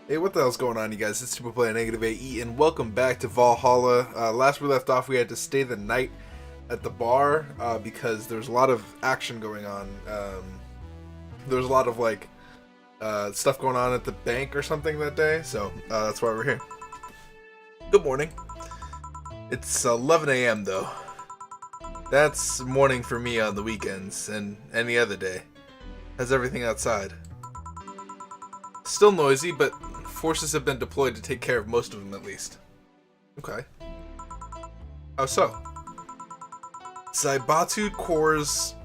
Hey, what the hell's going on, you guys? It's Super Play NegativeAE, and welcome back to Valhalla. Last we left off, we had to stay the night at the bar because there's a lot of action going on. There's a lot of stuff going on at the bank or something that day, so that's why we're here. Good morning. It's 11 a.m. though. That's morning for me on the weekends and any other day. How's everything outside? Still noisy, but forces have been deployed to take care of most of them, at least. Okay. How so? Saibatu Corps'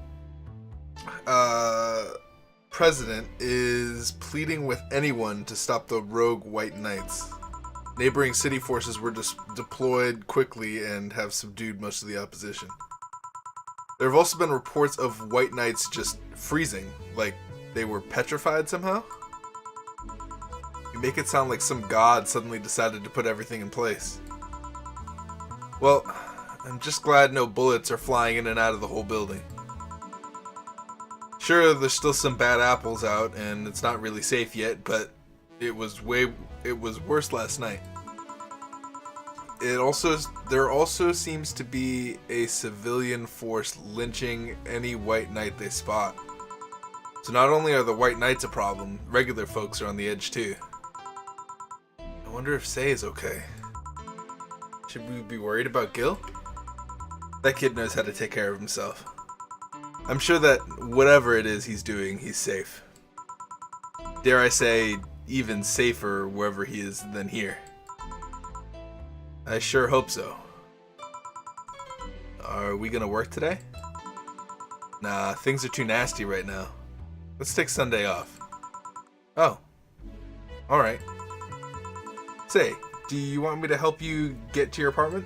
president is pleading with anyone to stop the rogue White Knights. Neighboring city forces were deployed quickly and have subdued most of the opposition. There have also been reports of White Knights just freezing, like they were petrified somehow. You make it sound like some god suddenly decided to put everything in place. Well, I'm just glad no bullets are flying in and out of the whole building. Sure, there's still some bad apples out, and it's not really safe yet, but it was worse last night. There also seems to be a civilian force lynching any White Knight they spot. So not only are the White Knights a problem, regular folks are on the edge too. I wonder if Say is okay. Should we be worried about Gil? That kid knows how to take care of himself. I'm sure that whatever it is he's doing, he's safe. Dare I say, even safer wherever he is than here. I sure hope so. Are we gonna work today? Nah, things are too nasty right now. Let's take Sunday off. Oh. Alright. Say, do you want me to help you get to your apartment?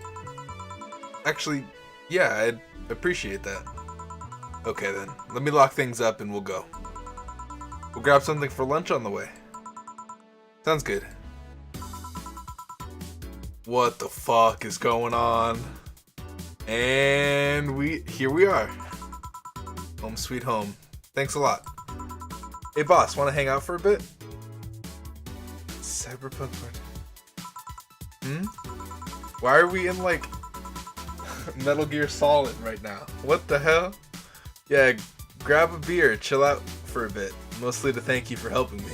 Actually, yeah, I'd appreciate that. Okay then, let me lock things up and we'll go. We'll grab something for lunch on the way. Sounds good. What the fuck is going on? And here we are. Home sweet home. Thanks a lot. Hey boss, wanna hang out for a bit? Cyberpunk part. Why are we in Metal Gear Solid right now? What the hell? Yeah, grab a beer, chill out for a bit. Mostly to thank you for helping me.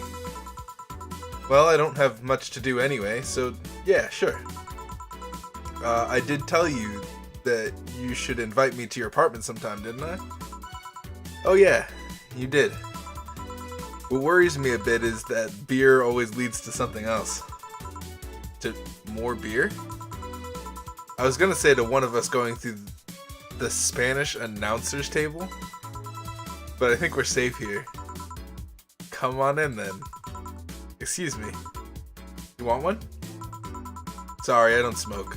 Well, I don't have much to do anyway, so yeah, sure. I did tell you that you should invite me to your apartment sometime, didn't I? Oh yeah, you did. What worries me a bit is that beer always leads to something else. To more beer? I was gonna say to one of us going through the Spanish announcer's table, but I think we're safe here. Come on in then. Excuse me. You want one? Sorry, I don't smoke.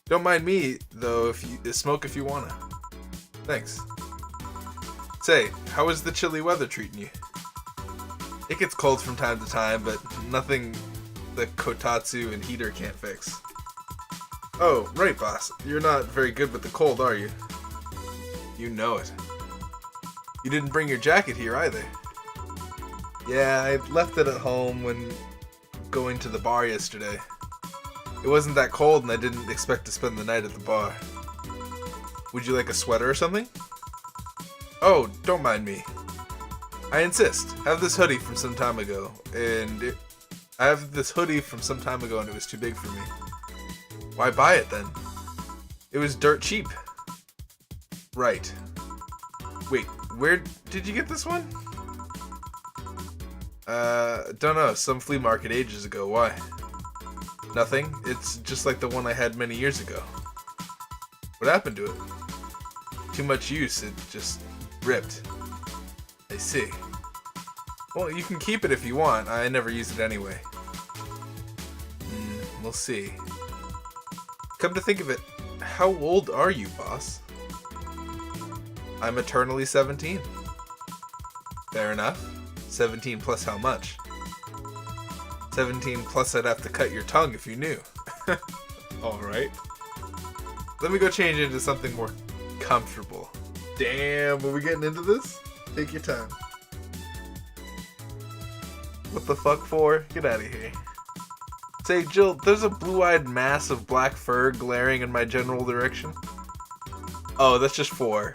Don't mind me, though, if you smoke if you wanna. Thanks. Say, how is the chilly weather treating you? It gets cold from time to time, but nothing the kotatsu and heater can't fix. Oh, right, boss. You're not very good with the cold, are you? You know it. You didn't bring your jacket here either. Yeah, I left it at home when going to the bar yesterday. It wasn't that cold and I didn't expect to spend the night at the bar. Would you like a sweater or something? Oh, don't mind me. I insist. I have this hoodie from some time ago, and it was too big for me. Why buy it then? It was dirt cheap. Right. Wait, where did you get this one? Don't know, some flea market ages ago. Why? Nothing. It's just like the one I had many years ago. What happened to it? Too much use, it just ripped. I see. Well, you can keep it if you want. I never use it anyway. We'll see. Come to think of it, how old are you, boss? I'm eternally 17. Fair enough. 17 plus how much? 17 plus I'd have to cut your tongue if you knew. Alright. Let me go change into something more comfortable. Damn, are we getting into this? Take your time. What the fuck for? Get out of here. Say, Jill, there's a blue-eyed mass of black fur glaring in my general direction. Oh, that's just 4.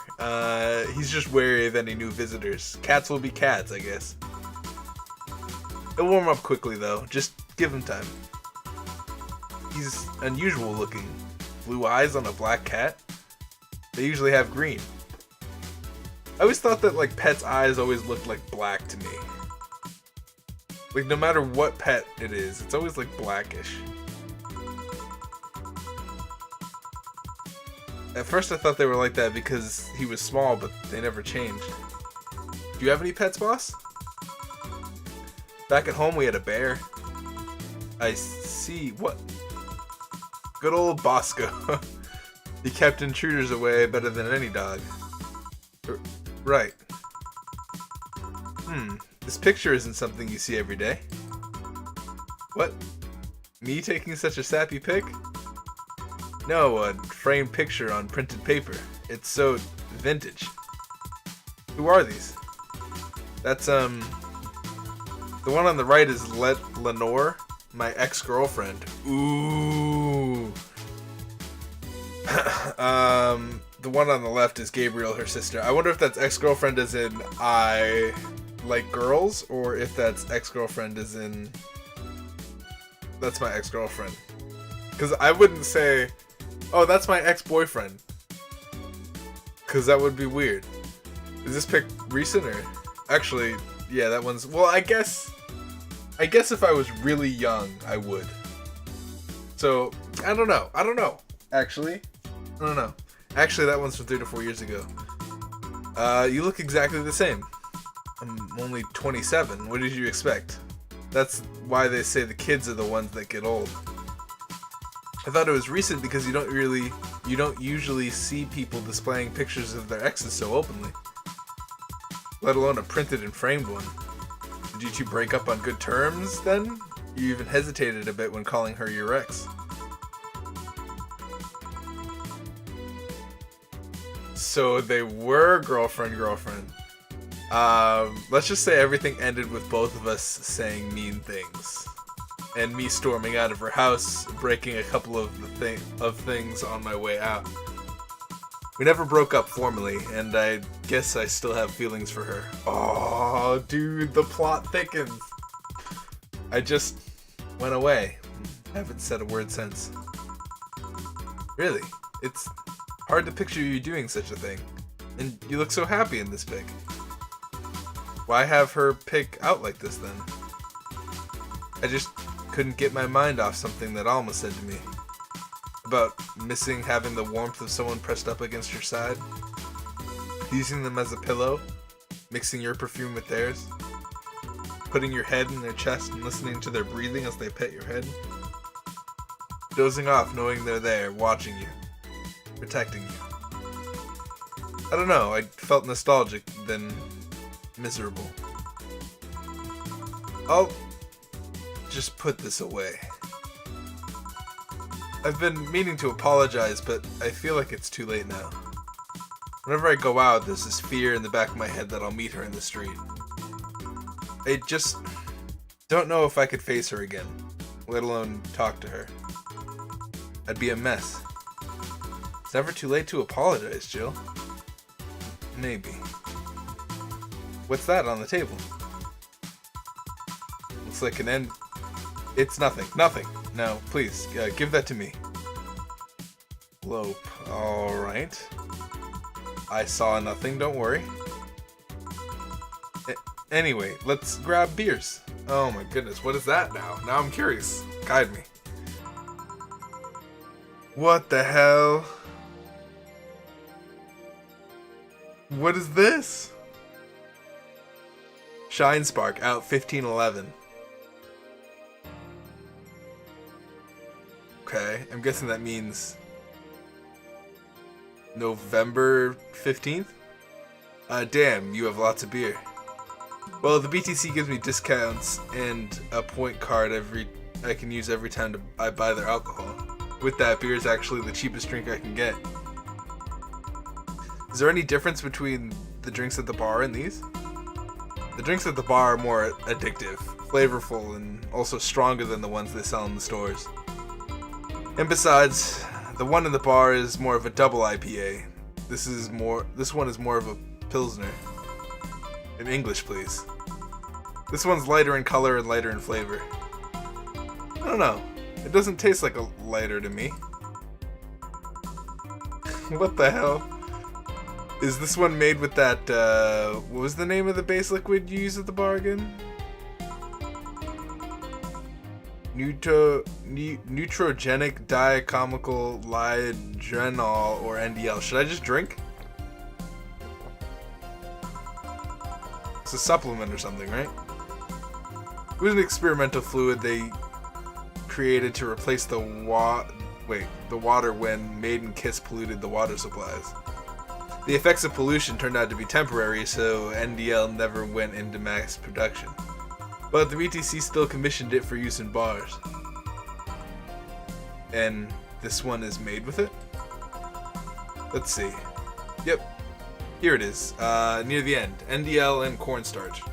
He's just wary of any new visitors. Cats will be cats, I guess. He'll warm up quickly, though. Just give him time. He's unusual looking. Blue eyes on a black cat? They usually have green. I always thought that, like, pets' eyes always looked like black to me. Like, no matter what pet it is, it's always, like, blackish. At first I thought they were like that because he was small, but they never changed. Do you have any pets, boss? Back at home we had a bear. I see. What? Good old Bosco. He kept intruders away better than any dog. Right. This picture isn't something you see every day. What? Me taking such a sappy pic? No, a framed picture on printed paper. It's so vintage. Who are these? That's, the one on the right is Lenore, my ex-girlfriend. Ooh. The one on the left is Gabriel, her sister. I wonder if that's ex-girlfriend as in I like girls, or if that's ex-girlfriend as in that's my ex-girlfriend. Because I wouldn't say, oh, that's my ex-boyfriend. Because that would be weird. Is this pic recent or? Actually, yeah, that one's, well, I guess if I was really young, I would. So, I don't know. Actually, I don't know. Actually, that one's from 3 to 4 years ago. You look exactly the same. I'm only 27. What did you expect? That's why they say the kids are the ones that get old. I thought it was recent because you don't usually see people displaying pictures of their exes so openly. Let alone a printed and framed one. Did you two break up on good terms then? You even hesitated a bit when calling her your ex. So they were girlfriend. Let's just say everything ended with both of us saying mean things. And me storming out of her house, breaking a couple of things on my way out. We never broke up formally, and I guess I still have feelings for her. Oh, dude, the plot thickens. I just went away. Haven't said a word since. Really, it's hard to picture you doing such a thing. And you look so happy in this pic. Why have her pic out like this then? I just couldn't get my mind off something that Alma said to me. About missing having the warmth of someone pressed up against your side. Using them as a pillow. Mixing your perfume with theirs. Putting your head in their chest and listening to their breathing as they pet your head. Dozing off knowing they're there, watching you. Protecting you. I don't know, I felt nostalgic, then miserable. I'll just put this away. I've been meaning to apologize, but I feel like it's too late now. Whenever I go out, there's this fear in the back of my head that I'll meet her in the street. I just don't know if I could face her again, let alone talk to her. I'd be a mess. It's never too late to apologize, Jill. Maybe. What's that on the table? Looks like an end. It's nothing. Nothing. No, please, give that to me. Lope. Alright. I saw nothing, don't worry. Anyway, let's grab beers. Oh my goodness, what is that now? Now I'm curious. Guide me. What the hell? What is this? Shine Spark out 1511. Okay, I'm guessing that means November 15th? Damn, you have lots of beer. Well, the BTC gives me discounts and a point card I can use every time I buy their alcohol. With that, beer is actually the cheapest drink I can get. Is there any difference between the drinks at the bar and these? The drinks at the bar are more addictive, flavorful and also stronger than the ones they sell in the stores. And besides, the one in the bar is more of a double IPA. This one is more of a Pilsner. In English, please. This one's lighter in color and lighter in flavor. I don't know. It doesn't taste like a lighter to me. What the hell? Is this one made with that, what was the name of the base liquid you use at the bar again? Neutrogenic dichemical lyodrenol, or NDL. Should I just drink? It's a supplement or something, right? It was an experimental fluid they created to replace the water when Maiden Kiss polluted the water supplies. The effects of pollution turned out to be temporary, so NDL never went into mass production. But the BTC still commissioned it for use in bars. And this one is made with it? Let's see. Yep. Here it is. Near the end. NDL and cornstarch.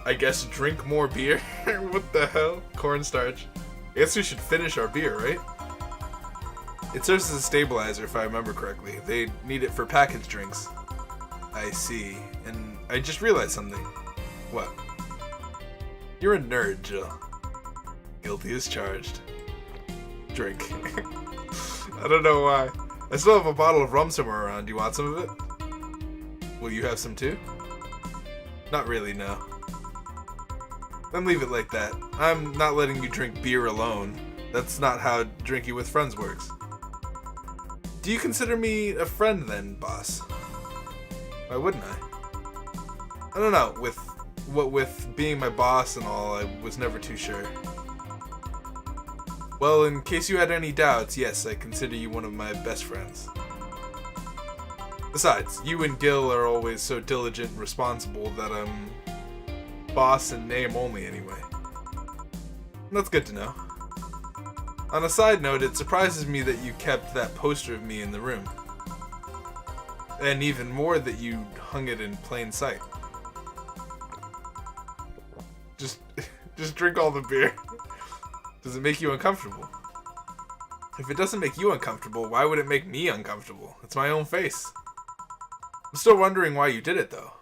I guess drink more beer? What the hell? Cornstarch. I guess we should finish our beer, right? It serves as a stabilizer, if I remember correctly. They need it for packaged drinks. I see. And I just realized something. What? You're a nerd, Jill. Guilty as charged. Drink. I don't know why. I still have a bottle of rum somewhere around. Do you want some of it? Will you have some too? Not really, no. Then leave it like that. I'm not letting you drink beer alone. That's not how drinking with friends works. Do you consider me a friend then, boss? Why wouldn't I? I don't know, with being my boss and all, I was never too sure. Well, in case you had any doubts, yes, I consider you one of my best friends. Besides, you and Gil are always so diligent and responsible that I'm boss in name only anyway. That's good to know. On a side note, it surprises me that you kept that poster of me in the room. And even more that you hung it in plain sight. Just drink all the beer. Does it make you uncomfortable? If it doesn't make you uncomfortable, why would it make me uncomfortable? It's my own face. I'm still wondering why you did it, though.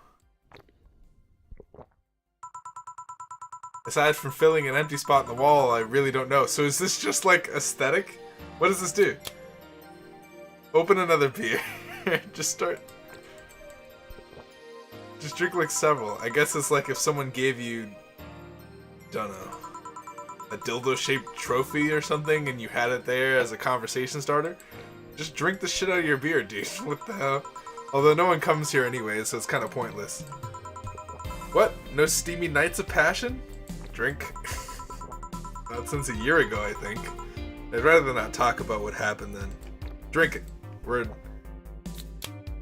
Aside from filling an empty spot in the wall, I really don't know. So is this just like aesthetic? What does this do? Open another beer. Just drink like several. I guess it's like if someone gave you, don't know, a dildo-shaped trophy or something and you had it there as a conversation starter. Just drink the shit out of your beer, dude. What the hell? Although no one comes here anyway, so it's kind of pointless. What? No steamy nights of passion? Drink? Not since a year ago, I think. I'd rather not talk about what happened then. Drink it. Word.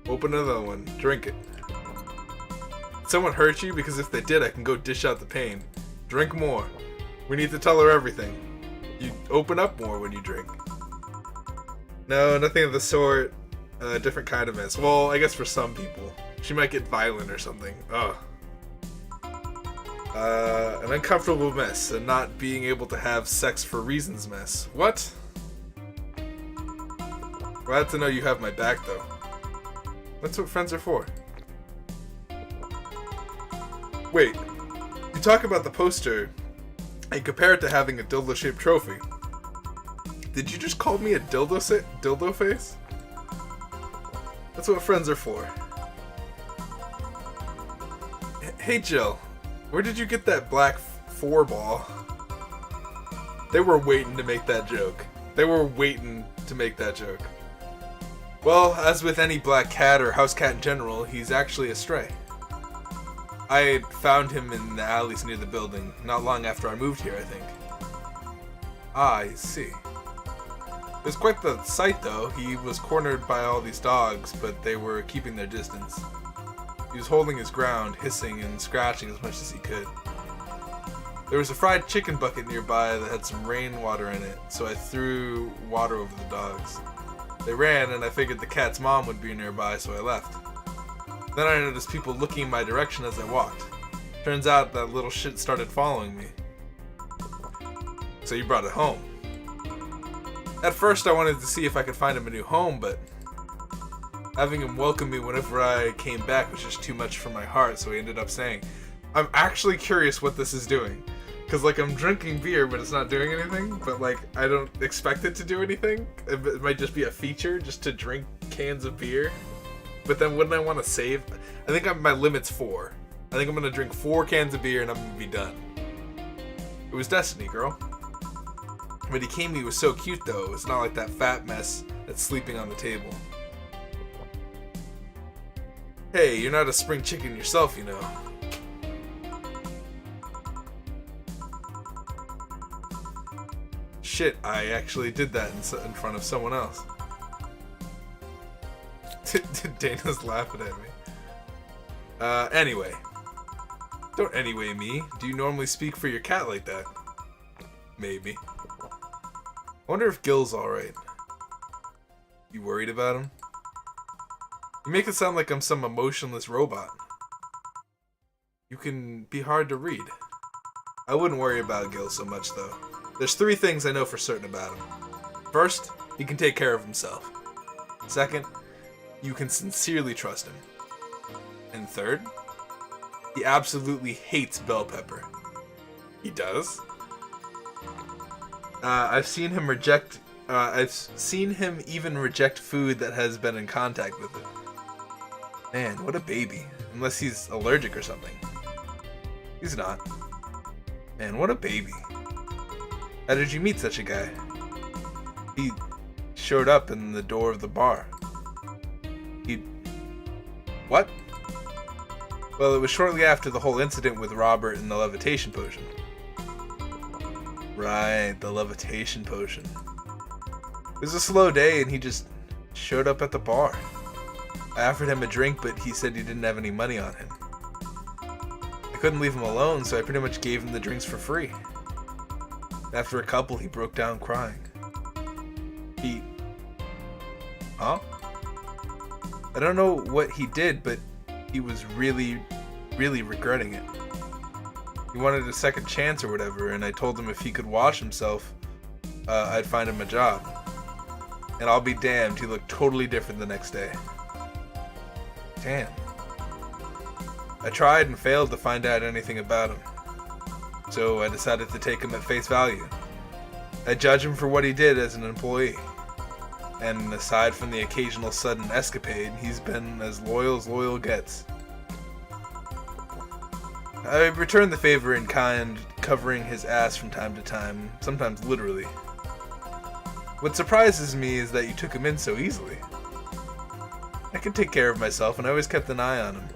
Open another one. Drink it. Did someone hurt you? Because if they did, I can go dish out the pain. Drink more. We need to tell her everything. You open up more when you drink. No, nothing of the sort. A different kind of mess. Well, I guess for some people. She might get violent or something. Ugh. An uncomfortable mess, and not being able to have sex for reasons mess. What? Glad to know you have my back, though. That's what friends are for. Wait, you talk about the poster and compare it to having a dildo-shaped trophy. Did you just call me a dildo face? That's what friends are for. Hey Jill, where did you get that black 4-ball? They were waiting to make that joke. Well, as with any black cat or house cat in general, he's actually a stray. I found him in the alleys near the building, not long after I moved here, I think. Ah, I see. It was quite the sight, though. He was cornered by all these dogs, but they were keeping their distance. He was holding his ground, hissing and scratching as much as he could. There was a fried chicken bucket nearby that had some rainwater in it, so I threw water over the dogs. They ran, and I figured the cat's mom would be nearby, so I left. Then I noticed people looking in my direction as I walked. Turns out that little shit started following me. So you brought it home. At first I wanted to see if I could find him a new home, but having him welcome me whenever I came back was just too much for my heart, so he ended up saying, I'm actually curious what this is doing. Because, like, I'm drinking beer, but it's not doing anything. But, like, I don't expect it to do anything. It might just be a feature, just to drink cans of beer. But then wouldn't I want to save? I think my limit's 4. I think I'm going to drink 4 cans of beer and I'm going to be done. It was destiny, girl. When he came, he was so cute, though. It's not like that fat mess that's sleeping on the table. Hey, you're not a spring chicken yourself, you know. Shit, I actually did that in front of someone else. Dana's laughing at me. Anyway. Don't anyway me. Do you normally speak for your cat like that? Maybe. I wonder if Gil's alright. You worried about him? You make it sound like I'm some emotionless robot. You can be hard to read. I wouldn't worry about Gil so much, though. There's 3 things I know for certain about him. First, he can take care of himself. Second, you can sincerely trust him. And third, he absolutely hates bell pepper. He does? I've seen him even reject food that has been in contact with it. Man, what a baby. Unless he's allergic or something. He's not. Man, what a baby. How did you meet such a guy? He showed up in the door of the bar. What? Well, it was shortly after the whole incident with Robert and the levitation potion. Right, the levitation potion. It was a slow day and he just showed up at the bar. I offered him a drink, but he said he didn't have any money on him. I couldn't leave him alone, so I pretty much gave him the drinks for free. After a couple, he broke down crying. Huh? I don't know what he did, but he was really, really regretting it. He wanted a second chance or whatever, and I told him if he could wash himself, I'd find him a job. And I'll be damned, he looked totally different the next day. Damn. I tried and failed to find out anything about him. So I decided to take him at face value. I judge him for what he did as an employee. And aside from the occasional sudden escapade, he's been as loyal gets. I returned the favor in kind, covering his ass from time to time, sometimes literally. What surprises me is that you took him in so easily. I could take care of myself, and I always kept an eye on him.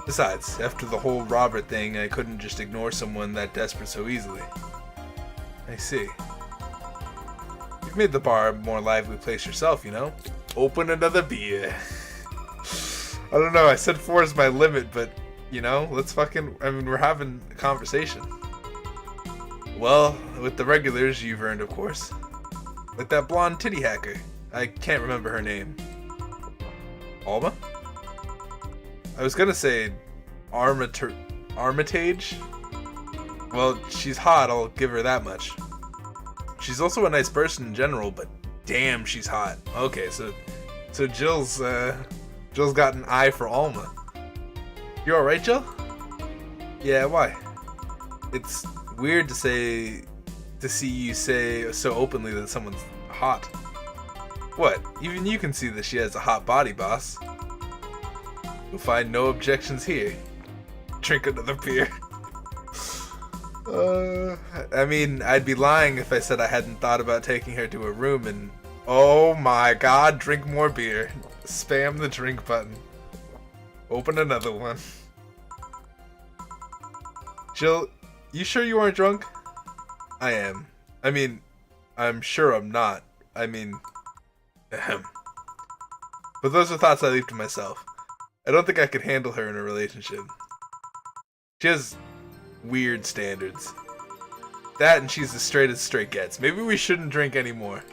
Besides, after the whole Robert thing, I couldn't just ignore someone that desperate so easily. I see. You've made the bar a more lively place yourself, you know? Open another beer. I don't know, I said 4 is my limit, but, you know, we're having a conversation. Well, with the regulars you've earned, of course. Like that blonde titty hacker. I can't remember her name. Alma? I was gonna say Armitage. Well, she's hot, I'll give her that much. She's also a nice person in general, but damn, she's hot. Okay, so Jill's got an eye for Alma. You alright, Jill? Yeah, why? It's weird to see you say so openly that someone's hot. What? Even you can see that she has a hot body, boss. You'll find no objections here. Drink another beer. I mean, I'd be lying if I said I hadn't thought about taking her to a room and... Oh my god, drink more beer. Spam the drink button. Open another one. Jill, you sure you aren't drunk? I am. I mean, I'm sure I'm not. I mean... Ahem. But those are thoughts I leave to myself. I don't think I could handle her in a relationship. She has weird standards. That and she's as straight gets. Maybe we shouldn't drink anymore.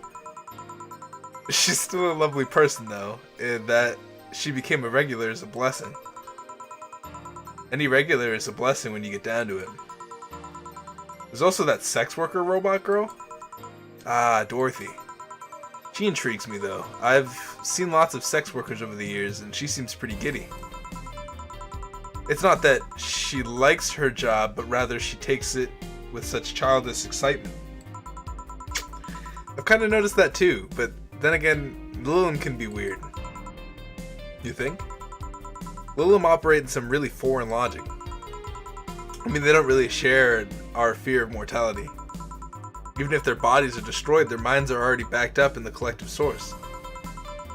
She's still a lovely person though. And that she became a regular is a blessing. Any regular is a blessing when you get down to it. There's also that sex worker robot girl. Ah, Dorothy. She intrigues me though. I've seen lots of sex workers over the years and she seems pretty giddy. It's not that she likes her job, but rather she takes it with such childish excitement. I've kind of noticed that too, but then again, Lilim can be weird. You think? Lilim operate in some really foreign logic. I mean, they don't really share our fear of mortality. Even if their bodies are destroyed, their minds are already backed up in the collective source.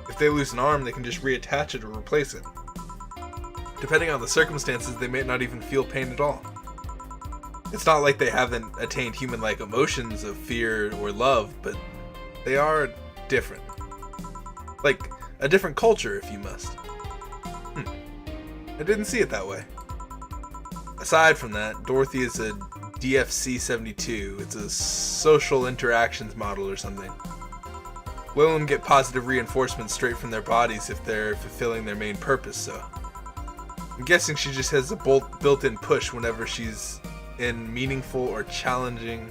If they lose an arm, they can just reattach it or replace it. Depending on the circumstances, they may not even feel pain at all. It's not like they haven't attained human-like emotions of fear or love, but they are different. Like, a different culture, if you must. I didn't see it that way. Aside from that, Dorothy is a DFC-72. It's a social interactions model or something. Lilim get positive reinforcement straight from their bodies if they're fulfilling their main purpose, so. I'm guessing she just has a built-in push whenever she's in meaningful or challenging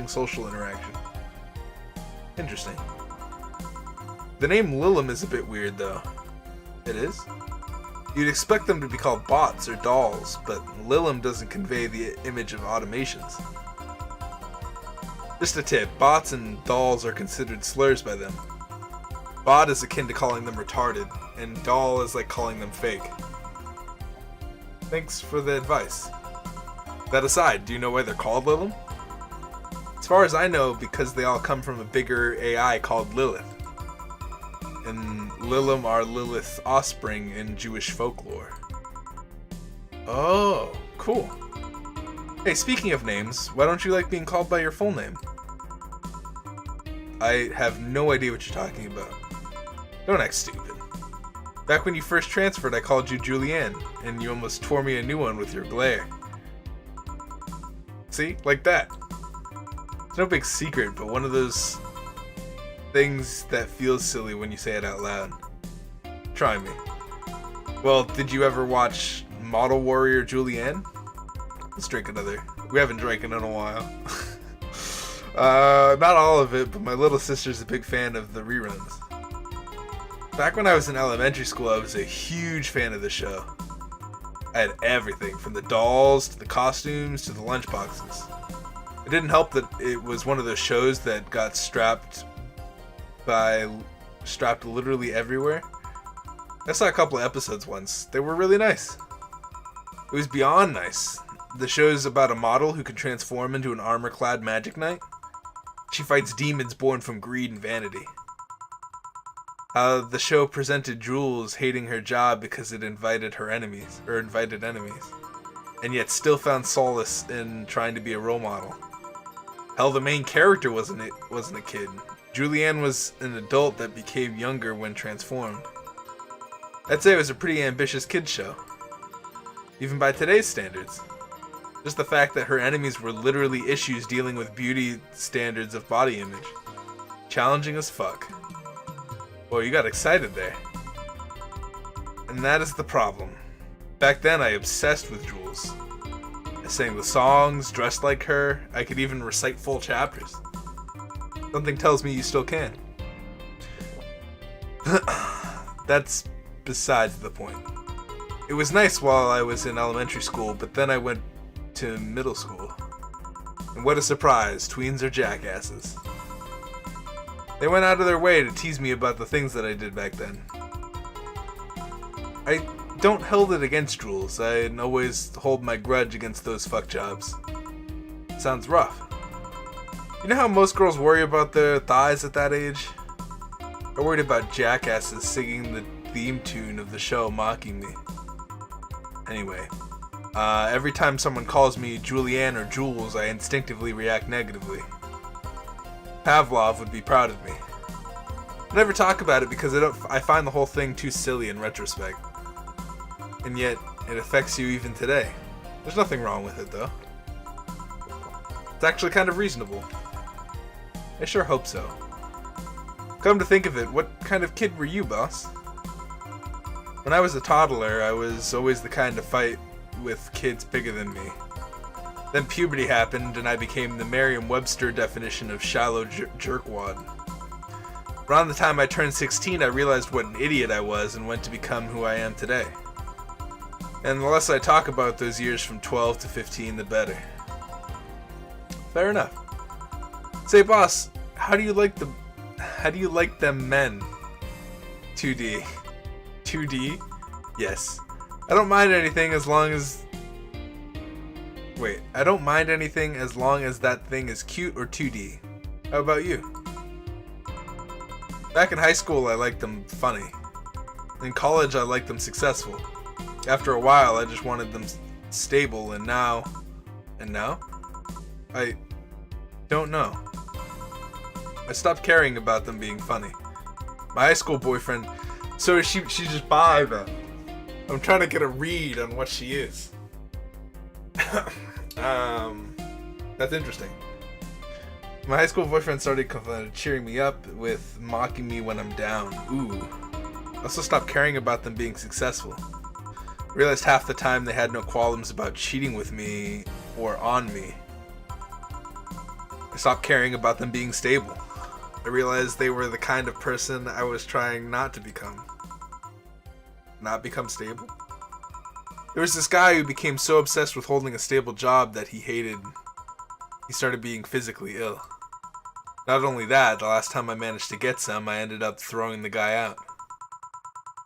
social interaction. Interesting. The name Lilim is a bit weird though. It is? You'd expect them to be called bots or dolls, but Lilim doesn't convey the image of automations. Just a tip, bots and dolls are considered slurs by them. Bot is akin to calling them retarded, and doll is like calling them fake. Thanks for the advice. That aside, do you know why they're called Lilim? As far as I know, because they all come from a bigger AI called Lilith. And Lilim are Lilith's offspring in Jewish folklore. Oh, cool. Hey, speaking of names, why don't you like being called by your full name? I have no idea what you're talking about. Don't act stupid. Back when you first transferred, I called you Julianne, and you almost tore me a new one with your glare. See? Like that. It's no big secret, but one of those things that feels silly when you say it out loud. Try me. Well, did you ever watch Model Warrior Julianne? Let's drink another. We haven't drank in a while. Not all of it, but my little sister's a big fan of the reruns. Back when I was in elementary school, I was a huge fan of the show. I had everything, from the dolls, to the costumes, to the lunchboxes. It didn't help that it was one of those shows that got strapped literally everywhere. I saw a couple of episodes once. They were really nice. It was beyond nice. The show's about a model who can transform into an armor-clad magic knight. She fights demons born from greed and vanity. The show presented Jules hating her job because it invited enemies, and yet still found solace in trying to be a role model. Hell, the main character wasn't a kid. Julianne was an adult that became younger when transformed. I'd say it was a pretty ambitious kids show, even by today's standards. Just the fact that her enemies were literally issues dealing with beauty standards of body image. Challenging as fuck. Boy, you got excited there. And that is the problem. Back then, I obsessed with Jules. I sang the songs, dressed like her. I could even recite full chapters. Something tells me you still can. That's besides the point. It was nice while I was in elementary school, but then I went to middle school. And what a surprise, tweens are jackasses. They went out of their way to tease me about the things that I did back then. I don't hold it against Jules. I always hold my grudge against those fuck jobs. Sounds rough. You know how most girls worry about their thighs at that age? I worried about jackasses singing the theme tune of the show mocking me. Anyway, every time someone calls me Julianne or Jules, I instinctively react negatively. Pavlov would be proud of me. I never talk about it because I find the whole thing too silly in retrospect. And yet, it affects you even today. There's nothing wrong with it, though. It's actually kind of reasonable. I sure hope so. Come to think of it, what kind of kid were you, boss? When I was a toddler, I was always the kind to fight with kids bigger than me. Then puberty happened, and I became the Merriam-Webster definition of shallow jerkwad. Around the time I turned 16, I realized what an idiot I was and went to become who I am today. And the less I talk about those years from 12 to 15, the better. Fair enough. Say, boss, how do you like them men? 2D. 2D? Yes. I don't mind anything as long as... Wait, I don't mind anything as long as that thing is cute or 2D. How about you? Back in high school, I liked them funny. In college, I liked them successful. After a while, I just wanted them stable, and now... And now? I don't know. I stopped caring about them being funny. My high school boyfriend... So she's just bi then. I'm trying to get a read on what she is. That's interesting. My high school boyfriend started cheering me up with mocking me when I'm down. Ooh. I also stopped caring about them being successful. Realized half the time they had no qualms about cheating with me or on me. I stopped caring about them being stable. I realized they were the kind of person I was trying not to become. Not become stable? There was this guy who became so obsessed with holding a stable job that he started being physically ill. Not only that, the last time I managed to get some, I ended up throwing the guy out.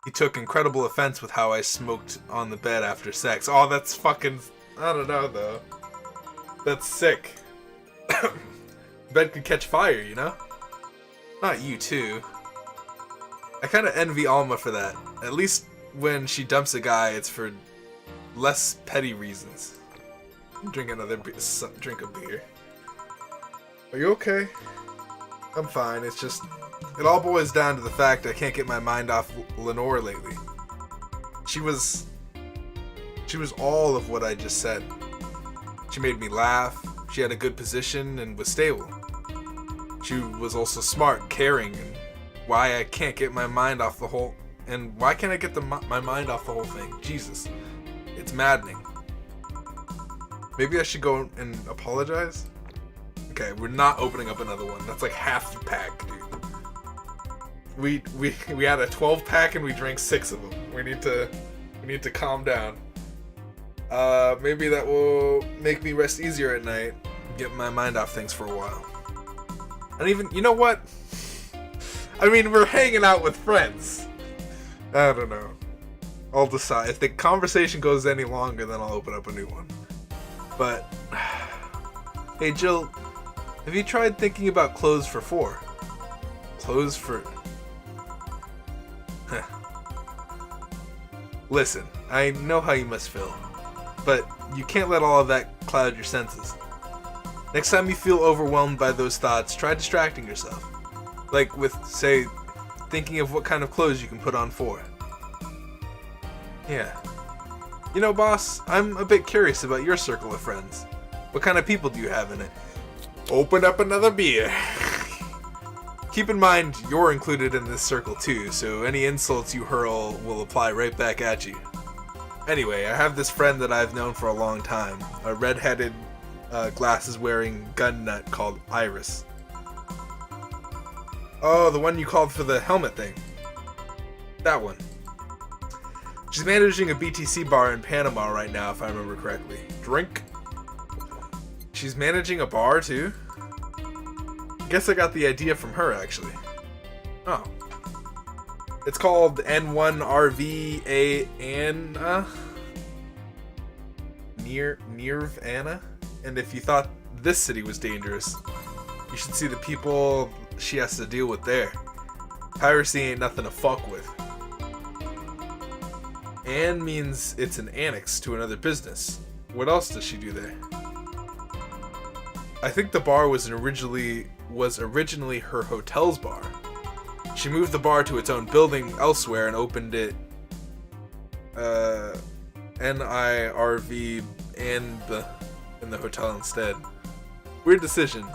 He took incredible offense with how I smoked on the bed after sex. Oh, that's fucking... I don't know, though. That's sick. Bed could catch fire, you know? Not you, too. I kind of envy Alma for that. At least when she dumps a guy, it's for less petty reasons. Drink a beer. Are you okay? I'm fine. It's just... It all boils down to the fact I can't get my mind off Lenore lately. She was all of what I just said. She made me laugh. She had a good position and was stable. She was also smart, caring, and why I can't get my mind off the whole... And why can't I get my mind off the whole thing? Jesus. It's maddening. Maybe I should go and apologize? Okay, we're not opening up another one. That's like half the pack, dude. We had a 12 pack and we drank 6 of them. We need to calm down. Maybe that will make me rest easier at night and get my mind off things for a while. And even, you know what? I mean, we're hanging out with friends. I don't know. I'll decide. If the conversation goes any longer, then I'll open up a new one. But, hey Jill, have you tried thinking about clothes for 4? Clothes for... Listen, I know how you must feel, but you can't let all of that cloud your senses. Next time you feel overwhelmed by those thoughts, try distracting yourself. Like with, say, thinking of what kind of clothes you can put on for. Yeah. You know, boss, I'm a bit curious about your circle of friends. What kind of people do you have in it? Open up another beer. Keep in mind, you're included in this circle too, so any insults you hurl will apply right back at you. Anyway, I have this friend that I've known for a long time, a red-headed, glasses-wearing gun nut called Iris. Oh, the one you called for the helmet thing. That one. She's managing a BTC bar in Panama right now, if I remember correctly. Drink? She's managing a bar, too? Guess I got the idea from her, actually. Oh. It's called N1RVA-Anna? Nirvana? And if you thought this city was dangerous, you should see the people she has to deal with there. Piracy ain't nothing to fuck with. Ann means it's an annex to another business. What else does she do there? I think the bar was originally her hotel's bar. She moved the bar to its own building elsewhere and opened it NIRV and in the hotel instead. Weird decision.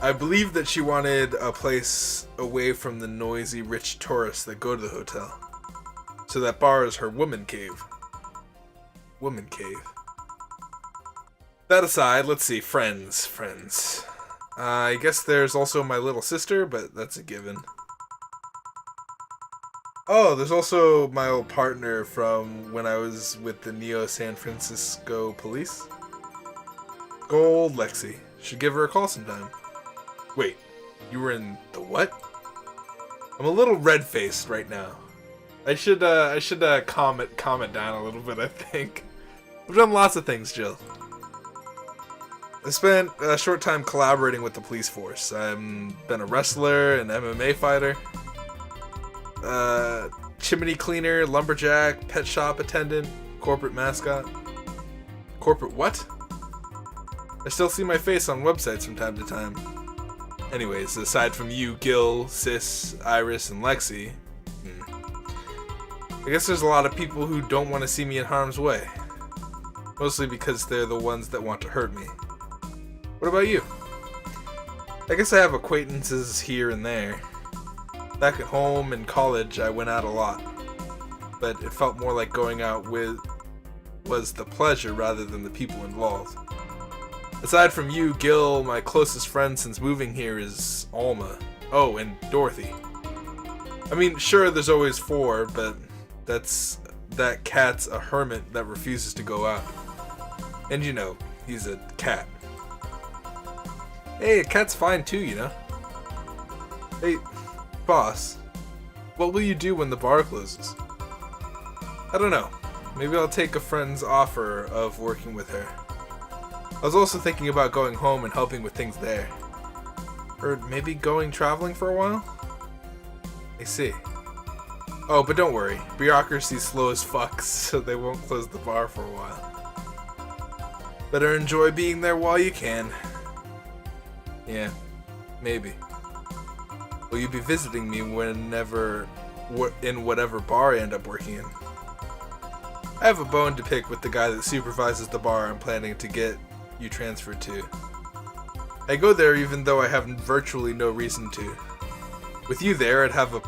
I believe that she wanted a place away from the noisy rich tourists that go to the hotel. So that bar is her woman cave. Woman cave. That aside, let's see. Friends. I guess there's also my little sister, but that's a given. Oh, there's also my old partner from when I was with the Neo San Francisco police. Gold Lexi. Should give her a call sometime. Wait, you were in the what? I'm a little red-faced right now. I should calm it down a little bit, I think. I've done lots of things, Jill. I spent a short time collaborating with the police force. I've been a wrestler, an MMA fighter, chimney cleaner, lumberjack, pet shop attendant, corporate mascot. Corporate what? I still see my face on websites from time to time. Anyways, aside from you, Gil, Sis, Iris, and Lexi, I guess there's a lot of people who don't want to see me in harm's way. Mostly because they're the ones that want to hurt me. What about you? I guess I have acquaintances here and there. Back at home in college, I went out a lot. But it felt more like going out with was the pleasure rather than the people involved. Aside from you, Gil, my closest friend since moving here is Alma. Oh, and Dorothy. I mean, sure, there's always 4, but that cat's a hermit that refuses to go out. And you know, he's a cat. Hey, a cat's fine too, you know. Hey, boss, what will you do when the bar closes? I don't know. Maybe I'll take a friend's offer of working with her. I was also thinking about going home and helping with things there. Or maybe going traveling for a while? I see. Oh, but don't worry. Bureaucracy's slow as fuck, so they won't close the bar for a while. Better enjoy being there while you can. Yeah, maybe. Will you be visiting me whenever, in whatever bar I end up working in? I have a bone to pick with the guy that supervises the bar I'm planning to get you transferred to. I go there even though I have virtually no reason to. With you there, I'd have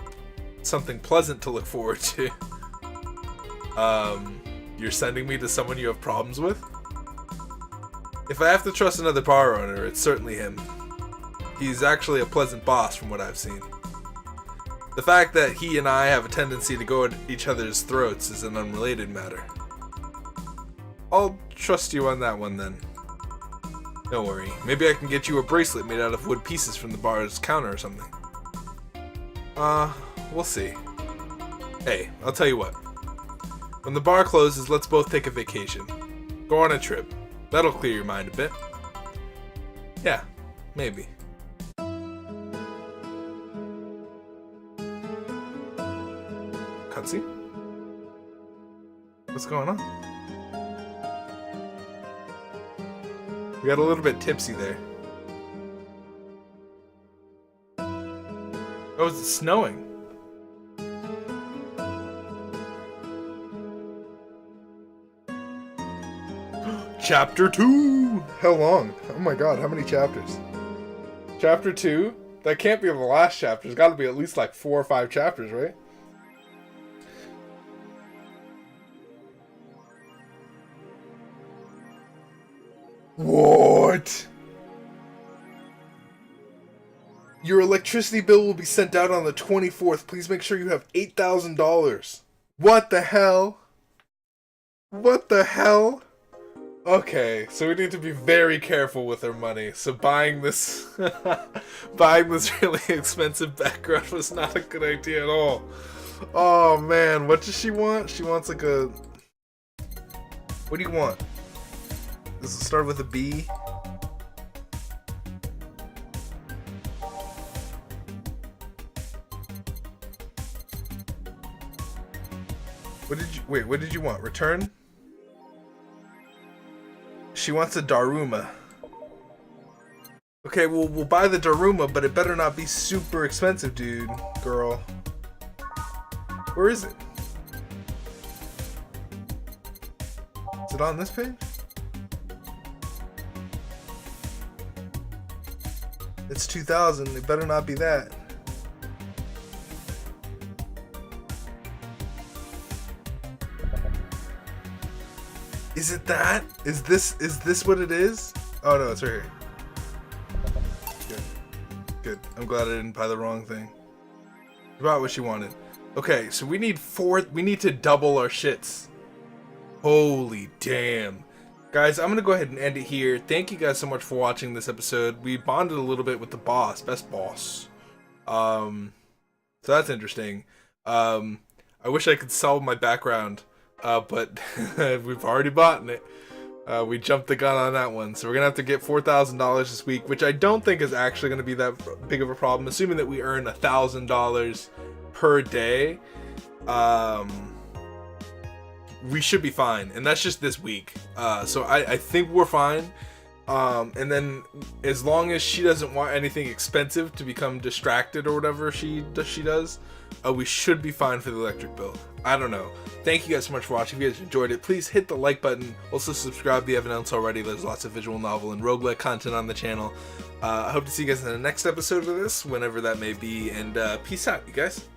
something pleasant to look forward to. You're sending me to someone you have problems with? If I have to trust another bar owner, it's certainly him. He's actually a pleasant boss from what I've seen. The fact that he and I have a tendency to go at each other's throats is an unrelated matter. I'll trust you on that one then. Don't worry, maybe I can get you a bracelet made out of wood pieces from the bar's counter or something. We'll see. Hey, I'll tell you what. When the bar closes, let's both take a vacation. Go on a trip. That'll clear your mind a bit. Yeah, maybe. Cutscene? What's going on? We got a little bit tipsy there. Oh, is it snowing? Chapter 2! How long? Oh my god, how many chapters? Chapter 2? That can't be the last chapter. There's gotta be at least like 4 or 5 chapters, right? What? Your electricity bill will be sent out on the 24th. Please make sure you have $8,000. What the hell? What the hell? Okay, so we need to be very careful with our money. So buying this really expensive background was not a good idea at all. Oh man, what does she want? She wants like a... What do you want? Does it start with a B? What did you want? Return? She wants a Daruma. Okay, well, we'll buy the Daruma, but it better not be super expensive, dude, girl. Where is it? Is it on this page? It's 2,000. It better not be that. Is it that? Is this what it is? Oh no, it's right here. Good. Good. I'm glad I didn't buy the wrong thing. About what she wanted. Okay, so we need to double our shits. Holy damn. Guys, I'm gonna go ahead and end it here. Thank you guys so much for watching this episode. We bonded a little bit with the boss, best boss. So that's interesting. I wish I could sell my background, but we've already bought it. We jumped the gun on that one, so we're gonna have to get $4,000 this week, which I don't think is actually gonna be that big of a problem, assuming that we earn $1,000 per day. We should be fine, and that's just this week. So I think we're fine. And then as long as she doesn't want anything expensive to become distracted or whatever she does, we should be fine for the electric bill. I don't know. Thank you guys so much for watching. If you guys enjoyed it, please hit the like button. Also subscribe if you haven't else already. There's lots of visual novel and roguelike content on the channel. I hope to see you guys in the next episode of this, whenever that may be, and peace out, you guys.